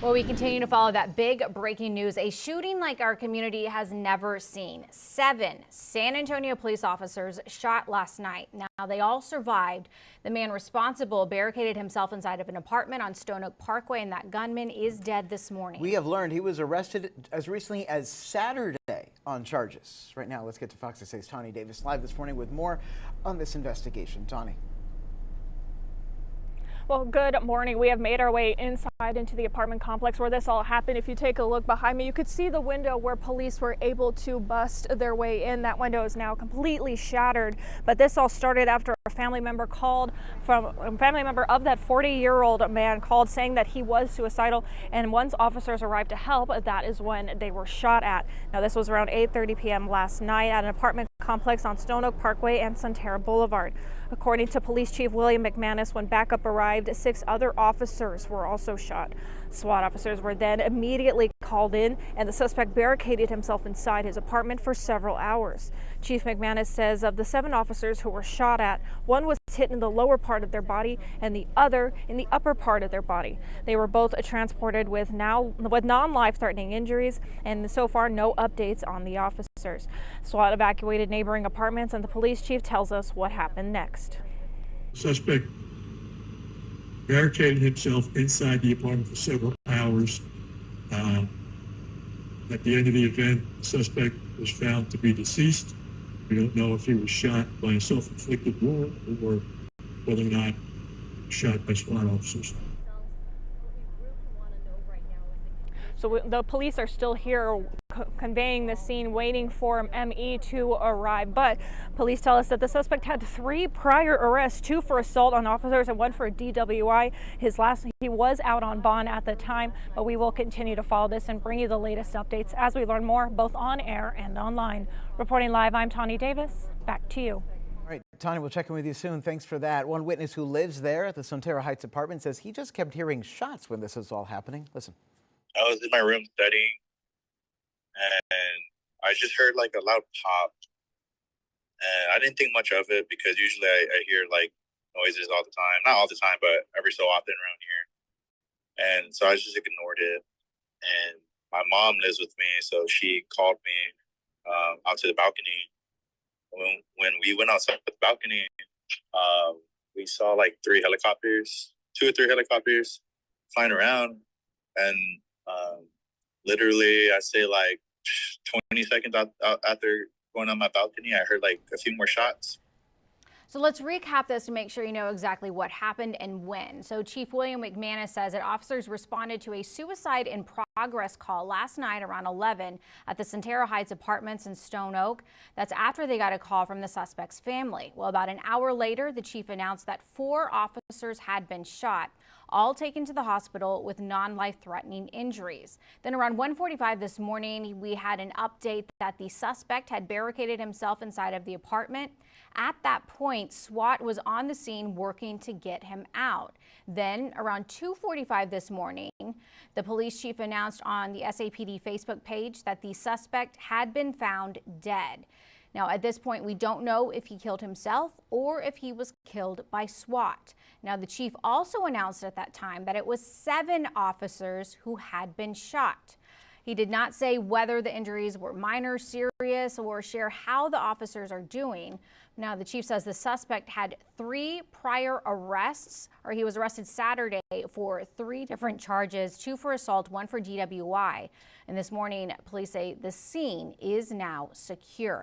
Well, we continue to follow that big breaking news. A shooting like our community has never seen. 7 San Antonio police officers shot last night. Now, they all survived. The man responsible barricaded himself inside of an apartment on Stone Oak Parkway, and that gunman is dead this morning. We have learned he was arrested as recently as Saturday on charges. Right now, let's get to Fox 6's Tawny Davis live this morning with more on this investigation. Tawny. Well, good morning. We have made our way inside into the apartment complex where this all happened. If you take a look behind me, you could see the window where police were able to bust their way in. That window is now completely shattered. But this all started after a family member of that 40-year-old man called saying that he was suicidal. And once officers arrived to help, that is when they were shot at. Now, this was around 8:30 p.m. last night at an apartment complex on Stone Oak Parkway and Sonterra Boulevard. According to Police Chief William McManus, when backup arrived, 6 other officers were also shot. SWAT officers were then immediately called in, and the suspect barricaded himself inside his apartment for several hours. Chief McManus says of the 7 officers who were shot at, 1 was hit in the lower part of their body and the other in the upper part of their body. They were both transported with non-life-threatening injuries, and so far no updates on the officers. SWAT evacuated neighboring apartments, and the police chief tells us what happened next. Suspect barricaded himself inside the apartment for several hours. At the end of the event, the suspect was found to be deceased. We don't know if he was shot by a self-inflicted wound or whether or not shot by SWAT officers. So the police are still here conveying the scene, waiting for ME to arrive. But police tell us that the suspect had 3 prior arrests, 2 for assault on officers and 1 for a DWI. He was out on bond at the time, but we will continue to follow this and bring you the latest updates as we learn more, both on air and online. Reporting live, I'm Tawny Davis. Back to you. All right, Tawny, we'll check in with you soon. Thanks for that. One witness who lives there at the Sonterra Heights apartment says he just kept hearing shots when this was all happening. Listen. I was in my room studying, and I just heard like a loud pop, and I didn't think much of it because usually I hear like noises all the time. Not all the time, but every so often around here. And so I just ignored it. And my mom lives with me, so she called me out to the balcony. When we went outside the balcony, we saw like 3 helicopters, 2 or 3 helicopters flying around, and literally, I say like 20 seconds after going on my balcony, I heard like a few more shots. So let's recap this to make sure you know exactly what happened and when. So Chief William McManus says that officers responded to a suicide in progress call last night around 11 at the Sonterra Heights apartments in Stone Oak. That's after they got a call from the suspect's family. Well, about an hour later, the chief announced that 4 officers had been shot, all taken to the hospital with non-life-threatening injuries. Then around 1:45 this morning, we had an update that the suspect had barricaded himself inside of the apartment. At that point, SWAT was on the scene working to get him out. Then around 2:45 this morning, the police chief announced on the SAPD Facebook page that the suspect had been found dead. Now, at this point, we don't know if he killed himself or if he was killed by SWAT. Now, the chief also announced at that time that it was 7 officers who had been shot. He did not say whether the injuries were minor, serious, or share how the officers are doing. Now, the chief says the suspect had 3 prior arrests, or he was arrested Saturday for 3 different charges, 2 for assault, 1 for DWI. And this morning, police say the scene is now secure.